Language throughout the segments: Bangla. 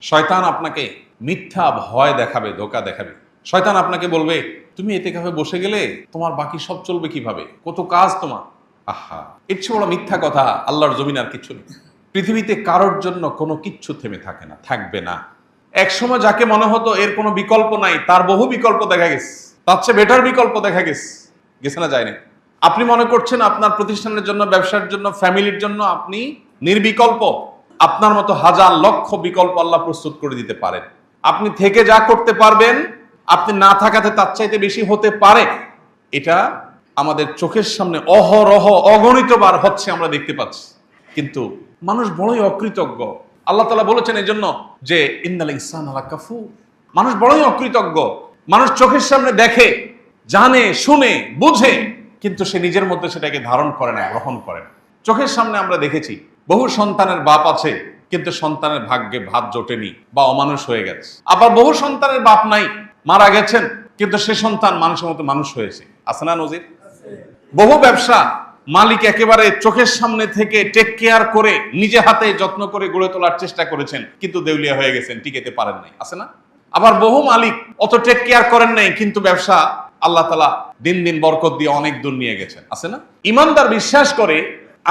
শয়তান আপনাকে মিথ্যা ভয় দেখাবে, ধোঁকা দেখাবে। শয়তান আপনাকে বলবে, তুমি এতেকাফে বসে গেলে তোমার বাকি সব চলবে কিভাবে, কত কাজ তোমার। আহা, এর চেয়ে বড় মিথ্যা কথা আল্লাহর জমিন আর কিচ্ছু নেই। পৃথিবীতে কারোর জন্য কোনো কিচ্ছু থেমে থাকে না, থাকবে না। একসময় যাকে মনে হতো এর কোনো বিকল্প নাই, তার বহু বিকল্প দেখা গেছে, তার চেয়ে বেটার বিকল্প দেখা গেছে না, যায়নি। আপনি মনে করছেন আপনার প্রতিষ্ঠানের জন্য, ব্যবসার জন্য, ফ্যামিলির জন্য আপনি নির্বিকল্প। আপনার মতো হাজার লক্ষ বিকল্প আল্লাহ প্রস্তুত করে দিতে পারেন। আপনি থেকে যা করতে পারবেন, আপনি না থাকাতে তার চাইতে বেশি হতে পারে। এটা আমাদের চোখের সামনে অহরহ অগণিতবার হচ্ছে, আমরা দেখতে পাচ্ছি। কিন্তু মানুষ বড়ই অকৃতজ্ঞ। আল্লাহ তাআলা বলেছেন এই জন্য যে ইন্নাল ইনসানা লাকাফুর। মানুষ বড়ই অকৃতজ্ঞ। মানুষ চোখের সামনে দেখে, জানে, শুনে, বুঝে, কিন্তু সে নিজের মধ্যে সেটাকে ধারণ করে না, গ্রহণ করে না। চোখের সামনে আমরা দেখেছি বহু সন্তানের বাপ আছে, কিন্তু সন্তানের ভাগ্যে ভাত জোটেনি বা অমানুষ হয়ে গেছে। আবার বহু সন্তানের বাপ নাই, মারা গেছেন, কিন্তু সে সন্তান মানুষের মতো মানুষ হয়েছে। আছে না নজির? বহু ব্যবসা মালিক একেবারে চোখের সামনে থেকে টেক কেয়ার করে নিজে হাতে যত্ন করে গড়ে তোলার চেষ্টা করেছেন, কিন্তু দেউলিয়া হয়ে গেছেন, টিকেতে পারেন নাই। আছে না? আবার বহু মালিক অত টেক কেয়ার করেন নাই, কিন্তু ব্যবসা আল্লাহ তাআলা দিন দিন বরকত দিয়ে অনেক দূর নিয়ে গেছেন। আছে না? ইমানদার বিশ্বাস করে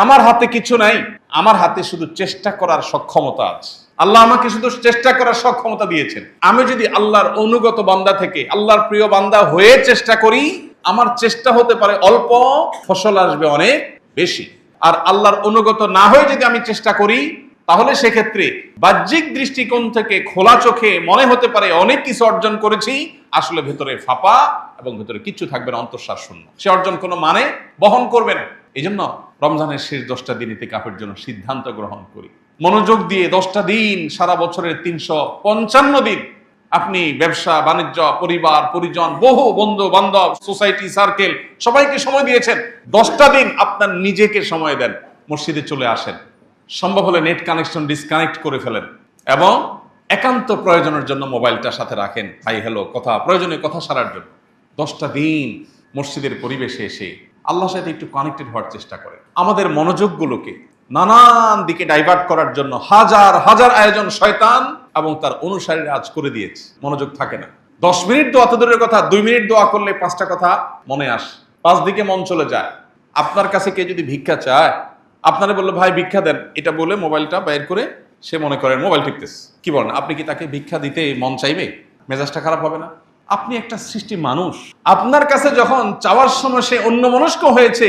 আমার হাতে কিছু নাই, আমার হাতে শুধু চেষ্টা করার সক্ষমতা আছে। আল্লাহ আমাকে শুধু চেষ্টা করার সক্ষমতা দিয়েছেন। আমি যদি আল্লাহর অনুগত বান্দা থেকে আল্লাহর প্রিয় বান্দা হয়ে চেষ্টা করি, আমার চেষ্টা হতে পারে অল্প, ফসল আসবে অনেক বেশি। আর আল্লাহর অনুগত না হয়ে যদি আমি চেষ্টা করি, তাহলে সেক্ষেত্রে বাহ্যিক দৃষ্টিকোণ থেকে খোলা চোখে মনে হতে পারে অনেক কিছু অর্জন করেছি, আসলে ভেতরে ফাঁপা এবং ভেতরে কিচ্ছু থাকবে না, অন্তঃসার শূন্য। সে অর্জন কোনো মানে বহন করবে না। এই জন্য রমজানের শেষ 10টা দিন ইতিকাফের জন্য সিদ্ধান্ত গ্রহণ করি। মনোযোগ দিয়ে 10টা দিন, সারা বছরের 355 দিন আপনি ব্যবসা বাণিজ্য, পরিবার পরিজন, বহু বন্ধু বান্ধব, সোসাইটি সার্কেল, সবাইকে সময় দিয়েছেন। 10টা দিন আপনার নিজেকে সময় দেন। মসজিদে চলে আসেন, সম্ভব হলে নেট কানেকশন ডিসকানেক্ট করে ফেলেন এবং একান্ত প্রয়োজনের জন্য মোবাইলটা সাথে রাখেন, হাই হ্যালো কথা, প্রয়োজনীয় কথা সারার জন্য। 10টা দিন মসজিদের পরিবেশে এসে আল্লাহর সাথে একটু কানেক্টেড হওয়ার চেষ্টা করেন। আমাদের মনোযোগগুলোকে নানান দিকে ডাইভার্ট করার জন্য হাজার হাজার আয়োজন শয়তান এবং তার অনুসারীরা আজ করে দিয়েছে। মনোযোগ থাকে না। 10 মিনিট দোয়া তো দূরের কথা, 2 মিনিট দোয়া করলে 5টা কথা মনে আসে, 5 দিকে মন চলে যায়। আপনার কাছে কে যদি ভিক্ষা চায়, আপনারা বললো ভাই ভিক্ষা দেন, এটা বলে মোবাইলটা বের করে সে মনে করেন মোবাইল টিপতেছে। কি বলেন? আপনি কি তাকে ভিক্ষা দিতে মন চাইবে? মেজাজটা খারাপ হবে না? আপনি একটা সৃষ্টি মানুষ, আপনার কাছে যখন চাওয়ার সময় সে অন্যমনস্ক হয়েছে,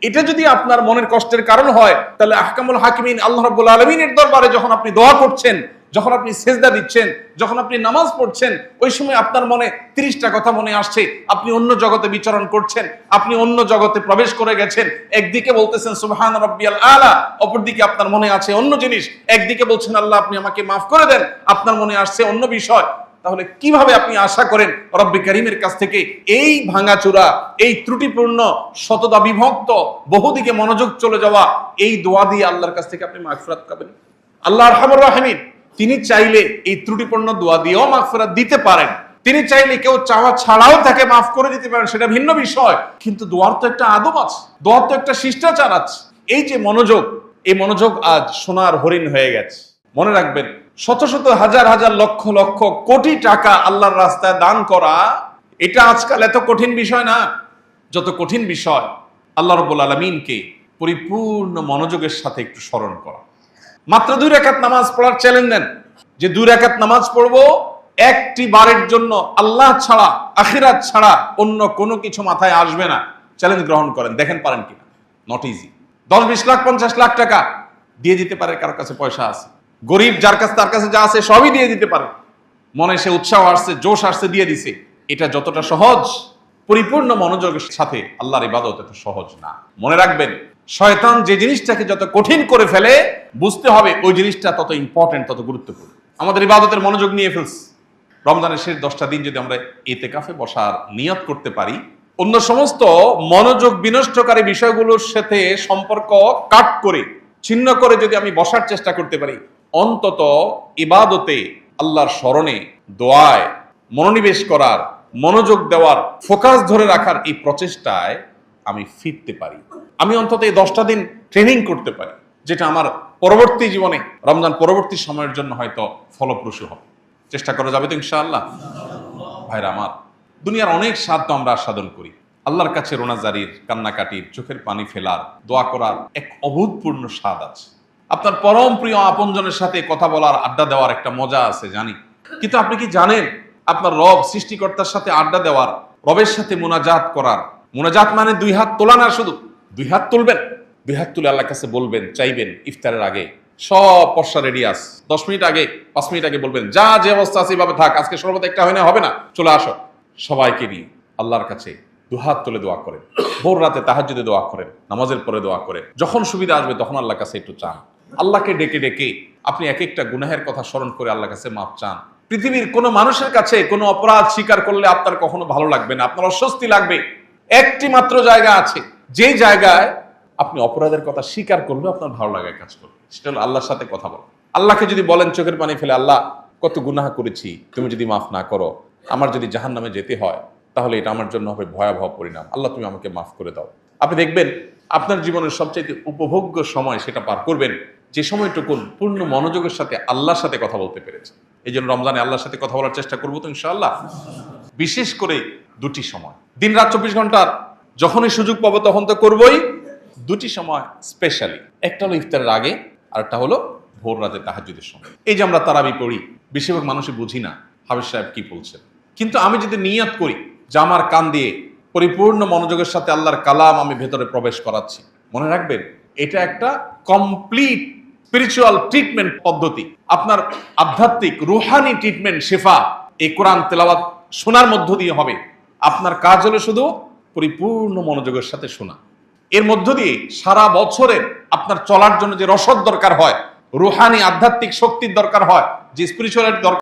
এটা যদি আপনার মনের কষ্টের কারণ হয়, তাহলে আহকামুল হাকিমিন আল্লাহ রাব্বুল আলামিনের দরবারে যখন আপনি দোয়া করছেন, যখন আপনি সেজদা দিচ্ছেন, যখন আপনি নামাজ পড়ছেন, ওই সময় আপনার মনে 30টা কথা মনে আসছে। আপনি অন্য জগতে বিচরণ করছেন, আপনি অন্য জগতে প্রবেশ করে গেছেন। একদিকে বলতেছেন সুবহান রাব্বিয়াল আলা, অপরদিকে আপনার মনে আছে অন্য জিনিস। একদিকে বলছেন আল্লাহ আপনি আমাকে মাফ করে দেন, আপনার মনে আসছে অন্য বিষয়। তাহলে কিভাবে আপনি আশা করেন রব্বে কারীমের কাছ থেকে এই ভাঙাচোরা, এই ত্রুটিপূর্ণ, শতদা বিভক্ত, বহুদিকে মনোযোগ চলে যাওয়া এই দোয়া দিয়ে আল্লাহর কাছ থেকে আপনি মাগফিরাত পাবেন? আল্লাহ আরহামুর রাহিমিন, তিনি চাইলে এই ত্রুটিপূর্ণ দোয়া দিয়েও মাগফিরাত দিতে পারেন। তিনি চাইলে কেউ চাওয়া ছাড়াও তাকে মাফ করে দিতে পারেন, সেটা ভিন্ন বিষয়। কিন্তু দোয়ার তো একটা আদব আছে, দোয়ার তো একটা শিষ্টাচার আছে। এই যে মনোযোগ, এই মনোযোগ আজ সোনার হরিণ হয়ে গেছে। মনে রাখবেন, শত শত হাজার হাজার লক্ষ লক্ষ কোটি টাকা আল্লাহর রাস্তায় দান করা, এটা আজকাল এত কঠিন বিষয় না। যত কঠিন বিষয় আল্লাহ রাব্বুল আলামিনকে পরিপূর্ণ মনোযোগের সাথে একটু স্মরণ করা। মাত্র 2 রাকাত নামাজ পড়ার চ্যালেঞ্জ নেন, যে 2 রাকাত নামাজ পড়বো, একটি বারের জন্য আল্লাহ ছাড়া, আখিরাত ছাড়া অন্য কোনো কিছু মাথায় আসবে না। চ্যালেঞ্জ গ্রহণ করেন, দেখেন পারেন কিনা। Not easy. 10, 20 লাখ, 50 লাখ টাকা দিয়ে দিতে পারে, কারোর কাছে পয়সা আছে। গরিব যার কাছে, তার কাছে যা আছে সবই দিয়ে দিতে পারে। মনে সে উৎসাহ আসছে, জোশ আসছে, দিয়ে দিছে। এটা যতটা সহজ, পরিপূর্ণ মনোযোগের সাথে আল্লাহর ইবাদত এত সহজ না। মনে রাখবেন, শয়তান যে জিনিসটাকে যত কঠিন করে ফেলে, বুঝতে হবে ওই জিনিসটা তত ইম্পর্টেন্ট, তত গুরুত্বপূর্ণ। আমাদের ইবাদতের মনোযোগ নিয়ে ফেলছে। রমজানের শেষ 10টা দিন যদি আমরা ইতিকাফে বসার নিয়ত করতে পারি, অন্য সমস্ত মনোযোগ বিনষ্টকারী বিষয়গুলোর সাথে সম্পর্ক কাট করে, ছিন্ন করে যদি আমি বসার চেষ্টা করতে পারি, অন্তত ইবাদতে, আল্লাহর স্মরণে, দোয়ায় মনোনিবেশ করার, মনোযোগ দেওয়ার, ফোকাস ধরে রাখার এই প্রচেষ্টায় আমি ফিরতে পারি। আমি অন্তত এই 10টা দিন ট্রেনিং করতে পারি, যেটা আমার পরবর্তী জীবনে, রমজান পরবর্তী সময়ের জন্য হয়তো ফলপ্রসূ হবে। চেষ্টা করা যাবে তো ইনশাআল্লাহ? ভাইরা আমার, দুনিয়ার অনেক স্বাদ তো আমরা আস্বাদন করি। আল্লাহর কাছে রোনাজারির, কান্নাকাটির, চোখের পানি ফেলার, দোয়া করার এক অভূতপূর্ণ স্বাদ আছে। আপনার পরম প্রিয় আপনজনের সাথে কথা বলার, আড্ডা দেওয়ার একটা মজা আছে, জানি। কিন্তু আপনি কি জানেন, আপনার রব সৃষ্টিকর্তার সাথে আড্ডা দেওয়ার, রবের সাথে মুনাজাত করার, মুনাজাত মানে দুই হাত তোলা না, শুধু দুই হাত তুলবেন, দুই হাত তুলে আল্লাহর কাছে বলবেন, চাইবেন ইফতারের আগে সব পশা রেডি আছে, 10 মিনিট আগে 5 মিনিট আগে বলবেন, যা যে অবস্থা আছে এইভাবে থাক, আজকে শরবত একটা হয় না, হবে না, চলে আসো। সবাইকে নিয়ে আল্লাহর কাছে দুহাত তুলে দোয়া করেন, ভোর রাতে তাহাজ্জুদে দোয়া করেন, নামাজের পরে দোয়া করেন, যখন সুবিধা আসবে তখন আল্লাহর কাছে একটু চান। আল্লাহকে ডেকে ডেকে আপনি এক একটা গুনাহের কথা স্মরণ করে আল্লাহর কাছে মাপ চান। পৃথিবীর কোনো মানুষের কাছে কোনো অপরাধ স্বীকার করলে আপনার কখনো ভালো লাগবে না, আপনার অস্বস্তি লাগবে। একটি মাত্র জায়গা আছে, যে জায়গায় আপনি অপরাধের কথা স্বীকার করলে আপনার ভালো লাগায় কাজ করবে, সেটা হলো আল্লাহর সাথে কথা বলা। আল্লাহকে যদি বলেন চোখের পানি ফেলে, আল্লাহ কত গুনাহ করেছি, তুমি যদি মাফ না করো, আমার যদি জাহান্নামে যেতে হয়, তাহলে এটা আমার জন্য হবে ভয়াবহ পরিণাম, আল্লাহ তুমি আমাকে মাফ করে দাও। আপনি দেখবেন আপনার জীবনের সবচেয়ে উপভোগ্য সময় সেটা পার করবেন যে সময়টুকু পূর্ণ মনোযোগের সাথে আল্লাহর সাথে কথা বলতে পেরেছে। এই জন্য রমজানে আল্লাহর সাথে কথা বলার চেষ্টা করবো তো ইনশাআল্লাহ। বিশেষ করে দুটি সময়, দিন রাত 24 ঘন্টার যখনই সুযোগ পাবো তখন তো করবোই। দুটি সময় স্পেশালি, একটা হলো ইফতারের আগে, আর একটা হলো ভোর রাতে তাহাজ্জুদের সময়। এই যে আমরা তারাবি পড়ি, বেশিরভাগ মানুষই বুঝি না হাফেজ সাহেব কি বলছেন। কিন্তু আমি যদি নিয়ত করি যে আমার কান দিয়ে পরিপূর্ণ মনোযোগের সাথে আল্লাহর কালাম আমি ভেতরে প্রবেশ করাচ্ছি, মনে রাখবেন এটা একটা কমপ্লিট স্পিরিচুয়াল ট্রিটমেন্ট পদ্ধতি, আপনার আধ্যাত্মিক রুহানি ট্রিটমেন্ট, শেফা এই কোরআন তেলাওয়াত শোনার মধ্য দিয়ে হবে। আপনার কাজ হলো শুধু পরিপূর্ণ মনোযোগের সাথে শোনা। এর মধ্য দিয়ে সারা বছরের আপনার চলার জন্য যে রসদ দরকার হয়, রুহানি আধ্যাত্মিক শক্তির দরকার হয়, যে স্পিরিচুয়াল দরকার